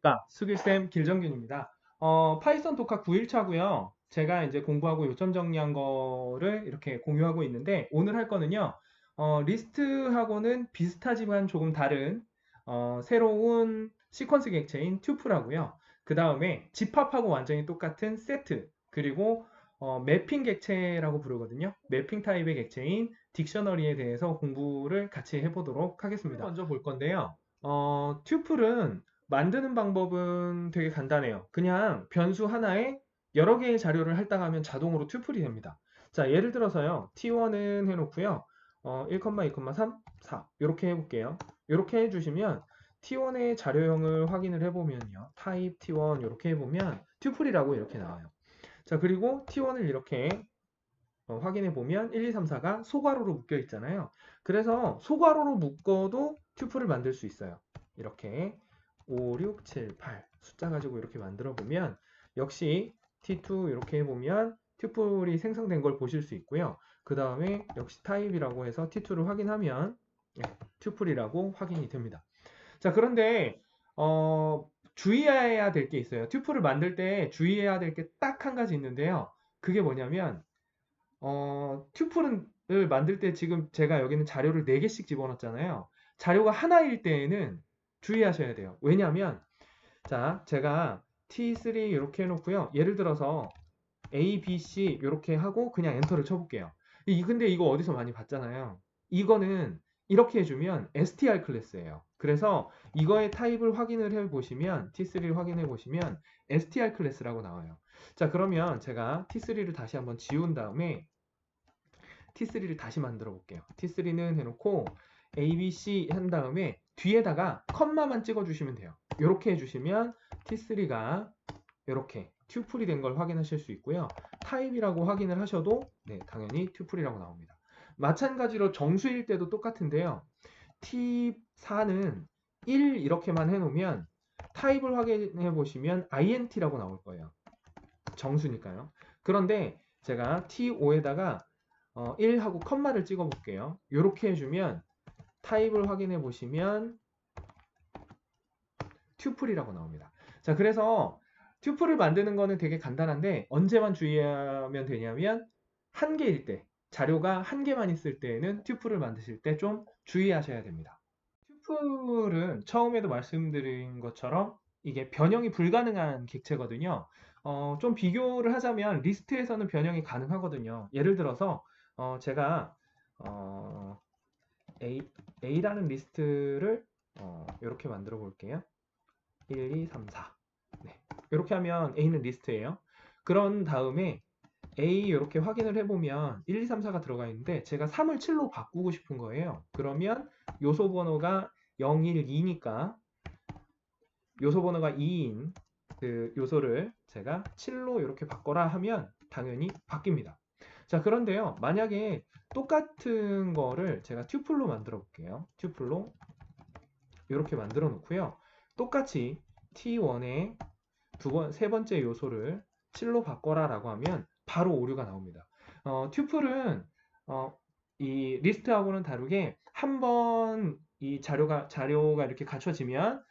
안녕하십니까. 수길쌤 길정균입니다. 파이썬 독학 9일차고요. 제가 이제 공부하고 요점 정리한 거를 이렇게 공유하고 있는데 오늘 할 거는요. 리스트하고는 비슷하지만 조금 다른 새로운 시퀀스 객체인 튜플하고요. 그 다음에 집합하고 완전히 똑같은 세트 그리고 매핑 객체라고 부르거든요. 매핑 타입의 객체인 딕셔너리에 대해서 공부를 같이 해보도록 하겠습니다. 먼저 볼 건데요. 튜플은 만드는 방법은 되게 간단해요. 그냥 변수 하나에 여러 개의 자료를 할당하면 자동으로 튜플이 됩니다. 자, 예를 들어서요. T1은 해놓고요. 1, 2,3, 4 이렇게 해볼게요. 이렇게 해주시면 T1의 자료형을 확인을 해보면요. 타입 T1 이렇게 해보면 튜플이라고 이렇게 나와요. 자, 그리고 T1을 이렇게 확인해 보면 1, 2, 3, 4가 소괄호로 묶여 있잖아요. 그래서 소괄호로 묶어도 튜플을 만들 수 있어요. 이렇게 5, 6, 7, 8 숫자 가지고 이렇게 만들어 보면 역시 T2 이렇게 해보면 튜플이 생성된 걸 보실 수 있고요. 그 다음에 역시 타입이라고 해서 T2를 확인하면 튜플이라고 확인이 됩니다. 자, 그런데 주의해야 될 게 있어요. 튜플을 만들 때 주의해야 될 게 딱 한 가지 있는데요. 그게 뭐냐면 튜플을 만들 때 지금 제가 여기는 자료를 4개씩 집어넣었잖아요. 자료가 하나일 때에는 주의하셔야 돼요. 왜냐하면 자, 제가 T3 이렇게 해놓고요. 예를 들어서 A, B, C 이렇게 하고 그냥 엔터를 쳐볼게요. 근데 이거 어디서 많이 봤잖아요. 이거는 이렇게 해주면 str 클래스예요. 그래서 이거의 타입을 확인을 해보시면 T3를 확인해 보시면 str 클래스라고 나와요. 자, 그러면 제가 T3를 다시 한번 지운 다음에 T3를 다시 만들어 볼게요. T3는 해놓고 ABC 한 다음에 뒤에다가 컴마만 찍어 주시면 돼요. 이렇게 해주시면 T3가 이렇게 튜플이 된 걸 확인하실 수 있고요. 타입이라고 확인을 하셔도 네, 당연히 튜플이라고 나옵니다. 마찬가지로 정수일 때도 똑같은데요. T4는 1 이렇게만 해놓으면 타입을 확인해 보시면 INT라고 나올 거예요. 정수니까요. 그런데 제가 T5에다가 1하고 컴마를 찍어 볼게요. 이렇게 해주면 타입을 확인해 보시면 튜플이라고 나옵니다. 자, 그래서 튜플을 만드는 거는 되게 간단한데 언제만 주의하면 되냐면 한 개일 때, 자료가 한 개만 있을 때에는 튜플을 만드실 때 좀 주의하셔야 됩니다. 튜플은 처음에도 말씀드린 것처럼 이게 변형이 불가능한 객체거든요. 좀 비교를 하자면 리스트에서는 변형이 가능하거든요. 예를 들어서 제가 어, A라는 리스트를 이렇게 만들어 볼게요. 1, 2, 3, 4. 네. 이렇게 하면 A는 리스트예요. 그런 다음에 A 이렇게 확인을 해보면 1, 2, 3, 4가 들어가 있는데 제가 3을 7로 바꾸고 싶은 거예요. 그러면 요소 번호가 0, 1, 2니까 요소 번호가 2인 그 요소를 제가 7로 이렇게 바꿔라 하면 당연히 바뀝니다. 자, 그런데요. 만약에 똑같은 거를 제가 튜플로 만들어 볼게요. 튜플로 이렇게 만들어 놓고요. 똑같이 T1의 세 번째 요소를 7로 바꿔라 라고 하면 바로 오류가 나옵니다. 튜플은 이 리스트하고는 다르게 한번 이 자료가 이렇게 갖춰지면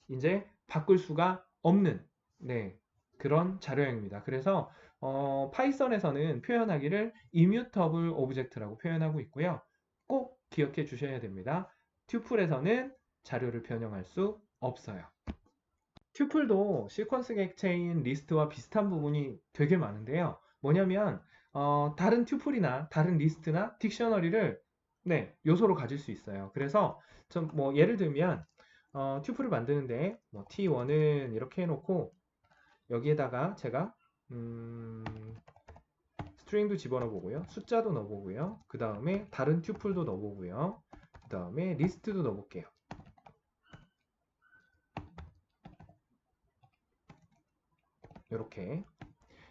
이제 바꿀 수가 없는 네, 그런 자료형입니다. 그래서 파이썬에서는 표현하기를 immutable object라고 표현하고 있고요. 꼭 기억해 주셔야 됩니다. 튜플에서는 자료를 변형할 수 없어요. 튜플도 시퀀스 객체인 리스트와 비슷한 부분이 되게 많은데요. 뭐냐면 다른 튜플이나 다른 리스트나 딕셔너리를 네, 요소로 가질 수 있어요. 그래서 좀 뭐 예를 들면 튜플을 만드는데 뭐 T1은 이렇게 해놓고 여기에다가 제가 스트링도 집어넣어 보고요. 숫자도 넣어 보고요. 그 다음에 다른 튜플도 넣어 보고요. 그 다음에 리스트도 넣어 볼게요.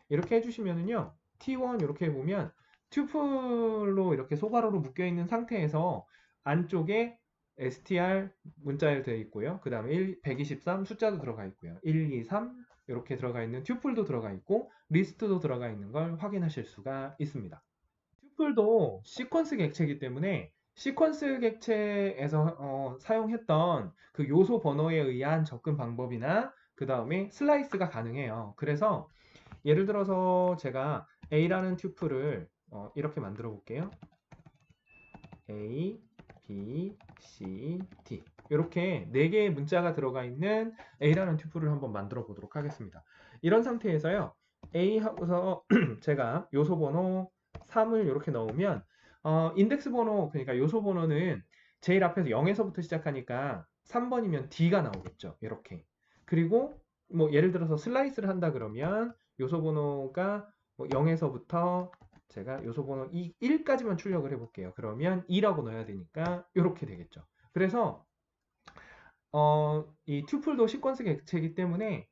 이렇게 해주시면은요. T1 이렇게 해보면 튜플로 이렇게 소괄호로 묶여있는 상태에서 안쪽에 str 문자에 되어 있고요. 그 다음에 123 숫자도 들어가 있고요. 1, 2, 3 이렇게 들어가 있는 튜플도 들어가 있고 리스트도 들어가 있는 걸 확인하실 수가 있습니다. 튜플도 시퀀스 객체이기 때문에 시퀀스 객체에서 사용했던 그 요소 번호에 의한 접근 방법이나 그 다음에 슬라이스가 가능해요. 그래서 예를 들어서 제가 A라는 튜플을 이렇게 만들어 볼게요. A, B, C, D 이렇게 4개의 문자가 들어가 있는 A라는 튜플을 한번 만들어 보도록 하겠습니다. 이런 상태에서요. A 하고서 제가 요소 번호 3을 이렇게 넣으면 인덱스 번호 그러니까 요소 번호는 제일 앞에서 0에서부터 시작하니까 3번이면 D가 나오겠죠. 이렇게. 그리고 뭐 예를 들어서 슬라이스를 한다 그러면 요소 번호가 뭐 0에서부터 제가 요소 번호 1까지만 출력을 해볼게요. 그러면 2라고 넣어야 되니까 이렇게 되겠죠. 그래서 이 튜플도 시퀀스 객체이기 때문에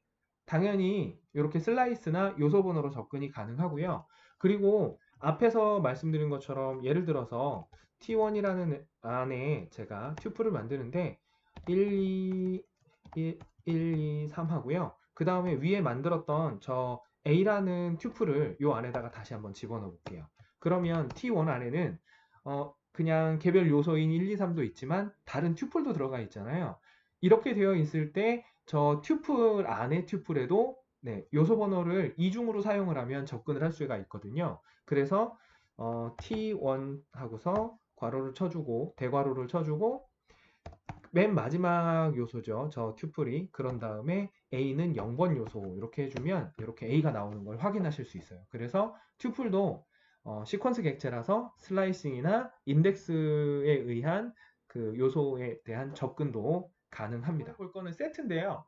당연히 이렇게 슬라이스나 요소 번호로 접근이 가능하고요. 그리고 앞에서 말씀드린 것처럼 예를 들어서 T1이라는 안에 제가 튜플을 만드는데 1, 2, 3 하고요. 그 다음에 위에 만들었던 저 A라는 튜플을 요 안에다가 다시 한번 집어넣어 볼게요. 그러면 T1 안에는 그냥 개별 요소인 1, 2, 3도 있지만 다른 튜플도 들어가 있잖아요. 이렇게 되어 있을 때 저 튜플 안에 튜플에도 네, 요소 번호를 이중으로 사용을 하면 접근을 할 수가 있거든요. 그래서 T1 하고서 괄호를 쳐주고 대괄호를 쳐주고 맨 마지막 요소죠. 저 튜플이. 그런 다음에 A는 0번 요소 이렇게 해주면 이렇게 A가 나오는 걸 확인하실 수 있어요. 그래서 튜플도 시퀀스 객체라서 슬라이싱이나 인덱스에 의한 그 요소에 대한 접근도 가능합니다. 볼 거는 세트인데요.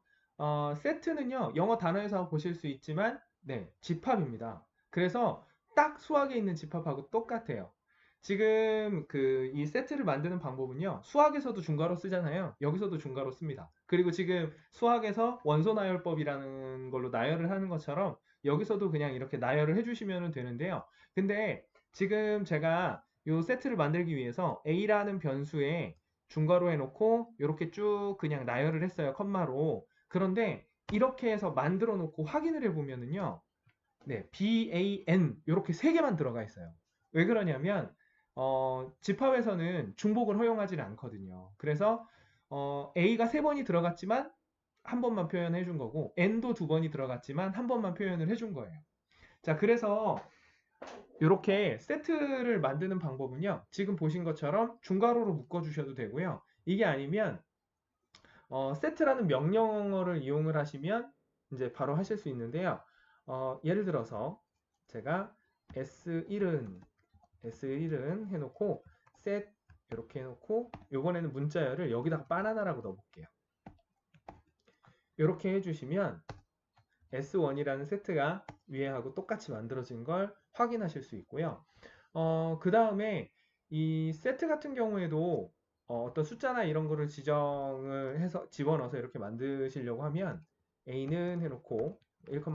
세트는요, 영어 단어에서 보실 수 있지만, 네, 집합입니다. 그래서 딱 수학에 있는 집합하고 똑같아요. 지금 이 세트를 만드는 방법은요, 수학에서도 중괄호 쓰잖아요. 여기서도 중괄호 씁니다. 그리고 지금 수학에서 원소 나열법이라는 걸로 나열을 하는 것처럼 여기서도 그냥 이렇게 나열을 해주시면 되는데요. 근데 지금 제가 이 세트를 만들기 위해서 A라는 변수에 중괄호 해놓고 이렇게 쭉 그냥 나열을 했어요. 컴마로. 그런데 이렇게 해서 만들어 놓고 확인을 해보면은요. 네, BAN 이렇게 3개만 들어가 있어요. 왜 그러냐면 집합에서는 중복을 허용하지는 않거든요. 그래서 A가 3번이 들어갔지만 한 번만 표현해 준 거고 N도 2번이 들어갔지만 한 번만 표현을 해준 거예요. 자, 그래서 이렇게 세트를 만드는 방법은요. 지금 보신 것처럼 중괄호로 묶어 주셔도 되고요. 이게 아니면 세트라는 명령어를 이용을 하시면 이제 바로 하실 수 있는데요. 예를 들어서 제가 S1은 해놓고 set 이렇게 해놓고 이번에는 문자열을 여기다가 바나나라고 넣어볼게요. 이렇게 해주시면 S1이라는 세트가 위에하고 똑같이 만들어진 걸 확인하실 수 있고요. 그 다음에 이 세트 같은 경우에도 어떤 숫자나 이런 거를 지정을 해서 집어넣어서 이렇게 만드시려고 하면 A는 해놓고 1, 2, 3,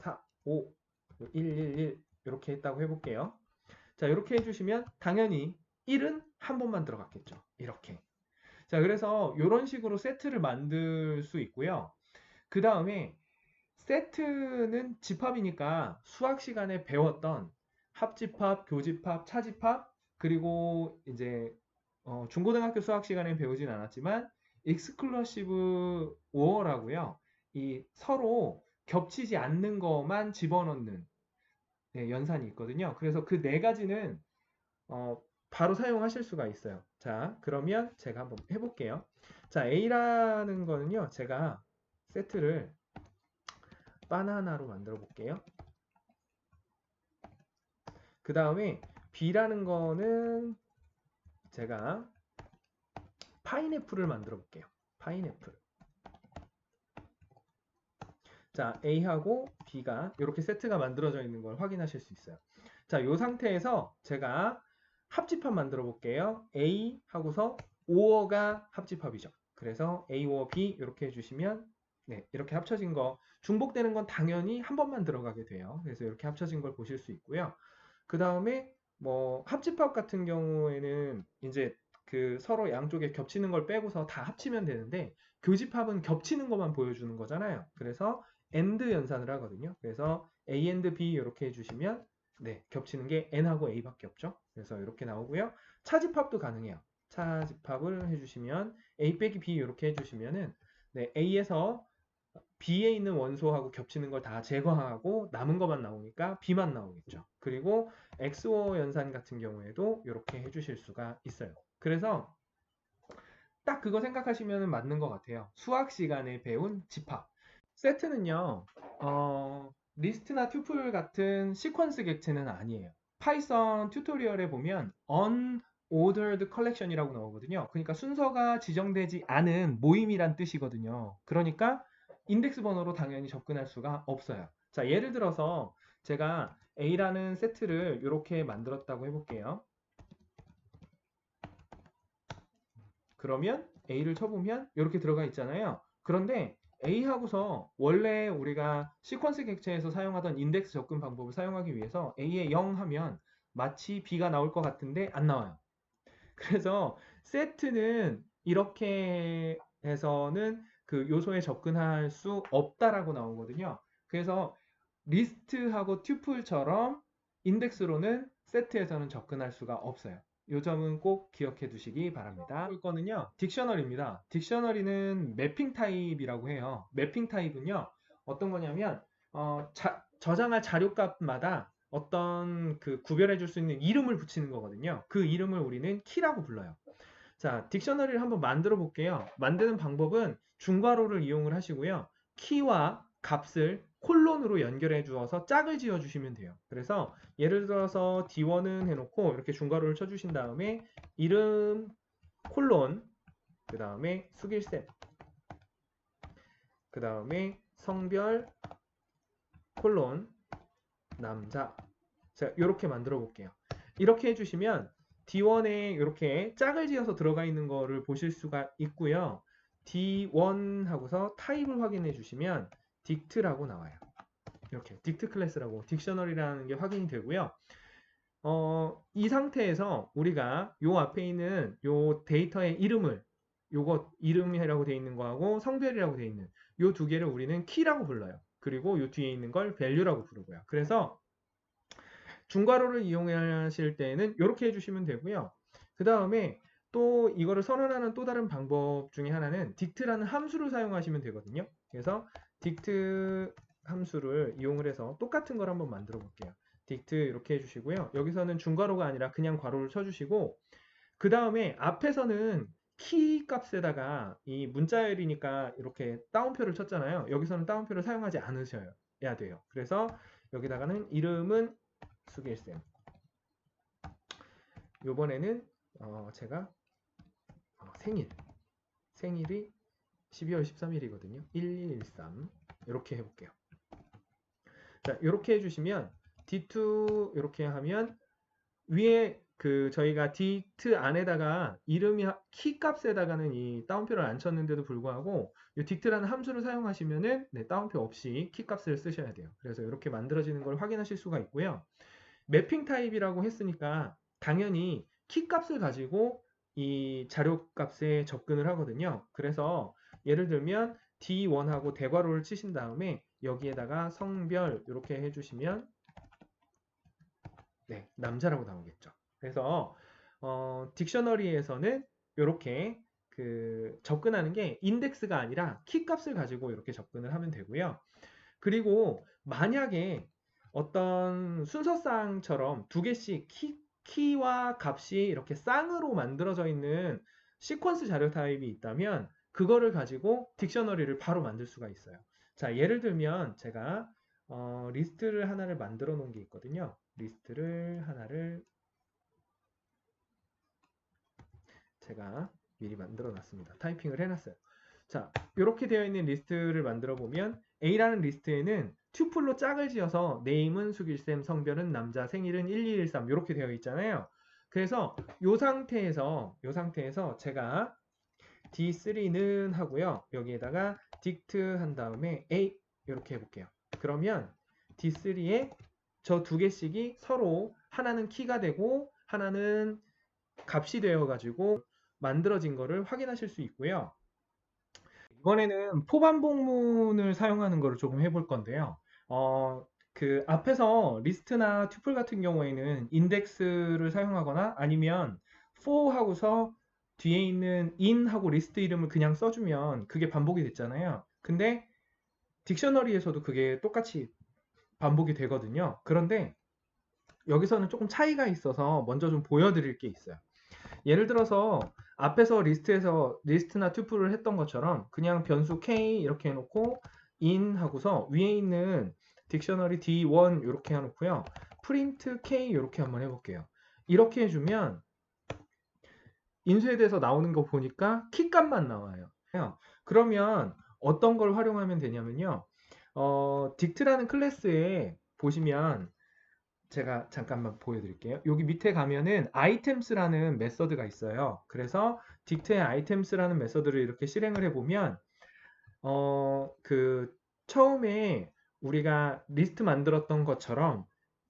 4, 5, 1, 1, 1 이렇게 했다고 해볼게요. 자, 이렇게 해주시면 당연히 1은 한 번만 들어갔겠죠. 이렇게. 자, 그래서 이런 식으로 세트를 만들 수 있고요. 그 다음에 세트는 집합이니까 수학 시간에 배웠던 합집합, 교집합, 차집합, 그리고 이제 중고등학교 수학 시간에 배우진 않았지만 익스클러시브 오어라고요. 이 서로 겹치지 않는 것만 집어넣는 네, 연산이 있거든요. 그래서 그 4가지는 바로 사용하실 수가 있어요. 자, 그러면 제가 한번 해볼게요. 자, A라는 거는요, 제가 세트를 바나나로 만들어 볼게요. 그 다음에 B라는 거는 제가 파인애플을 만들어 볼게요. 파인애플. 자, A하고 B가 이렇게 세트가 만들어져 있는 걸 확인하실 수 있어요. 자, 이 상태에서 제가 합집합 만들어 볼게요. A 하고서 5어가 합집합이죠. 그래서 A, 5, B 이렇게 해주시면 네, 이렇게 합쳐진 거 중복되는 건 당연히 한 번만 들어가게 돼요. 그래서 이렇게 합쳐진 걸 보실 수 있고요. 그 다음에 뭐 합집합 같은 경우에는 이제 그 서로 양쪽에 겹치는 걸 빼고서 다 합치면 되는데 교집합은 겹치는 것만 보여주는 거잖아요. 그래서 AND 연산을 하거든요. 그래서 A and B 이렇게 해주시면 네, 겹치는 게 N하고 A밖에 없죠. 그래서 이렇게 나오고요. 차집합도 가능해요. 차집합을 해주시면 A 빼기 B 이렇게 해주시면은 네, A에서 B에 있는 원소하고 겹치는 걸 다 제거하고 남은 것만 나오니까 B만 나오겠죠. 그리고 XO 연산 같은 경우에도 이렇게 해주실 수가 있어요. 그래서 딱 그거 생각하시면 맞는 것 같아요. 수학 시간에 배운 집합. 세트는요, 리스트나 튜플 같은 시퀀스 객체는 아니에요. 파이썬 튜토리얼에 보면 unordered collection이라고 나오거든요. 그러니까 순서가 지정되지 않은 모임이란 뜻이거든요. 그러니까 인덱스 번호로 당연히 접근할 수가 없어요. 자, 예를 들어서 제가 A라는 세트를 이렇게 만들었다고 해볼게요. 그러면 A를 쳐보면 이렇게 들어가 있잖아요. 그런데 A하고서 원래 우리가 시퀀스 객체에서 사용하던 인덱스 접근 방법을 사용하기 위해서 A에 0 하면 마치 B가 나올 것 같은데 안 나와요. 그래서 세트는 이렇게 해서는 그 요소에 접근할 수 없다라고 나오거든요. 그래서 리스트하고 튜플처럼 인덱스로는 세트에서는 접근할 수가 없어요. 요 점은 꼭 기억해 두시기 바랍니다. 볼 거는요, 딕셔너리입니다. 딕셔너리는 매핑 타입이라고 해요. 매핑 타입은요, 어떤 거냐면, 저장할 자료값마다 어떤 그 구별해 줄 수 있는 이름을 붙이는 거거든요. 그 이름을 우리는 키라고 불러요. 자, 딕셔너리를 한번 만들어 볼게요. 만드는 방법은 중괄호를 이용을 하시고요. 키와 값을 콜론으로 연결해 주어서 짝을 지어 주시면 돼요. 그래서 예를 들어서 D1은 해놓고 이렇게 중괄호를 쳐 주신 다음에 이름 콜론, 그 다음에 수길셈, 그 다음에 성별 콜론 남자. 자, 이렇게 만들어 볼게요. 이렇게 해주시면 D1에 이렇게 짝을 지어서 들어가 있는 거를 보실 수가 있고요. D1 하고서 타입을 확인해 주시면 딕트라고 나와요. 이렇게 딕트 클래스라고 딕셔너리라는 게 확인이 되고요. 이 상태에서 우리가 요 앞에 있는 요 데이터의 이름을 요거 이름이라고 되어 있는 거하고 성별이라고 되어 있는 요 두 개를 우리는 키라고 불러요. 그리고 요 뒤에 있는 걸 value라고 부르고요. 그래서 중괄호를 이용하실 때는 이렇게 해주시면 되고요. 그 다음에 또 이거를 선언하는 또 다른 방법 중에 하나는 딕트라는 함수를 사용하시면 되거든요. 그래서 딕트 함수를 이용을 해서 똑같은 걸 한번 만들어 볼게요. 딕트 이렇게 해주시고요. 여기서는 중괄호가 아니라 그냥 괄호를 쳐주시고 그 다음에 앞에서는 키 값에다가 이 문자열이니까 이렇게 따옴표를 쳤잖아요. 여기서는 따옴표를 사용하지 않으셔야 돼요. 그래서 여기다가는 이름은 수길쌤. 요번에는 제가 생일이 12월 13일이거든요. 1113 이렇게 해볼게요. 자, 이렇게 해주시면 D2 이렇게 하면 위에 그 저희가 딕트 안에다가 이름이 키 값에다가는 이 따옴표를 안 쳤는데도 불구하고 이 딕트라는 함수를 사용하시면은 네, 따옴표 없이 키 값을 쓰셔야 돼요. 그래서 이렇게 만들어지는 걸 확인하실 수가 있고요. 매핑 타입이라고 했으니까 당연히 키 값을 가지고 이 자료 값에 접근을 하거든요. 그래서 예를 들면 D1하고 대괄호를 치신 다음에 여기에다가 성별 이렇게 해주시면 네, 남자라고 나오겠죠. 그래서 딕셔너리에서는 이렇게 그 접근하는 게 인덱스가 아니라 키 값을 가지고 이렇게 접근을 하면 되고요. 그리고 만약에 어떤 순서쌍처럼 두 개씩 키와 값이 이렇게 쌍으로 만들어져 있는 시퀀스 자료 타입이 있다면 그거를 가지고 딕셔너리를 바로 만들 수가 있어요. 자, 예를 들면 제가 리스트를 하나를 만들어 놓은 게 있거든요. 리스트를 하나를 제가 미리 만들어 놨습니다. 타이핑을 해놨어요. 자, 이렇게 되어 있는 리스트를 만들어 보면 A라는 리스트에는 튜플로 짝을 지어서 네임은 수길쌤, 성별은 남자, 생일은 1213 이렇게 되어 있잖아요. 그래서 요 상태에서 제가 D3는 하고요. 여기에다가 딕트 한 다음에 A 이렇게 해볼게요. 그러면 D3에 저 두 개씩이 서로 하나는 키가 되고 하나는 값이 되어가지고 만들어진 거를 확인하실 수 있고요. 이번에는 포반복문을 사용하는 거를 조금 해볼 건데요. 그 앞에서 리스트나 튜플 같은 경우에는 인덱스를 사용하거나 아니면 for 하고서 뒤에 있는 in 하고 리스트 이름을 그냥 써주면 그게 반복이 됐잖아요. 근데 딕셔너리에서도 그게 똑같이 반복이 되거든요. 그런데 여기서는 조금 차이가 있어서 먼저 좀 보여드릴 게 있어요. 예를 들어서 앞에서 리스트에서 리스트나 튜플을 했던 것처럼 그냥 변수 k 이렇게 해놓고 in 하고서 위에 있는 딕셔너리 d1 이렇게 해놓고요. 프린트 k 이렇게 한번 해볼게요. 이렇게 해주면 인수에 대해서 나오는 거 보니까 키값만 나와요. 그러면 어떤 걸 활용하면 되냐면요. 딕트라는 클래스에 보시면 제가 잠깐만 보여드릴게요. 여기 밑에 가면은 items라는 메서드가 있어요. 그래서 딕트의 items라는 메서드를 이렇게 실행을 해보면 그 처음에 우리가 리스트 만들었던 것처럼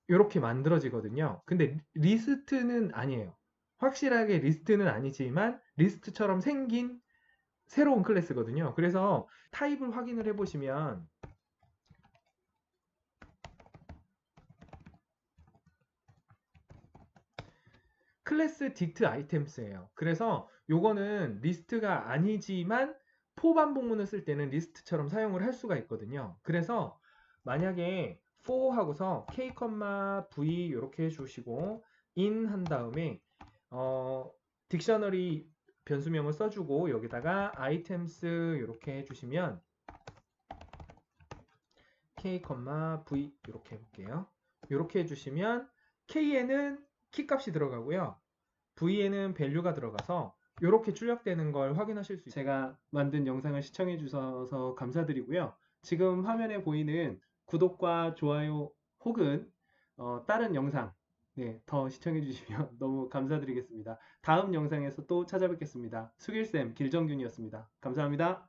이렇게 만들어지거든요. 근데 리스트는 아니에요. 확실하게 리스트는 아니지만 리스트처럼 생긴 새로운 클래스거든요. 그래서 타입을 확인을 해보시면 클래스 dict items예요. 그래서 요거는 리스트가 아니지만 for 반복문을 쓸 때는 리스트처럼 사용을 할 수가 있거든요. 그래서 만약에 for 하고서 k, v 이렇게 해주시고 in 한 다음에 딕셔너리 변수명을 써주고 여기다가 items 이렇게 해주시면 k, v 이렇게 해볼게요. 이렇게 해주시면 k에는 키값이 들어가고요. v에는 밸류가 들어가서 이렇게 출력되는 걸 확인하실 수 있어요. 제가 만든 영상을 시청해 주셔서 감사드리고요. 지금 화면에 보이는 구독과 좋아요 혹은 다른 영상 더 시청해 주시면 너무 감사드리겠습니다. 다음 영상에서 또 찾아뵙겠습니다. 수길쌤 길정균이었습니다. 감사합니다.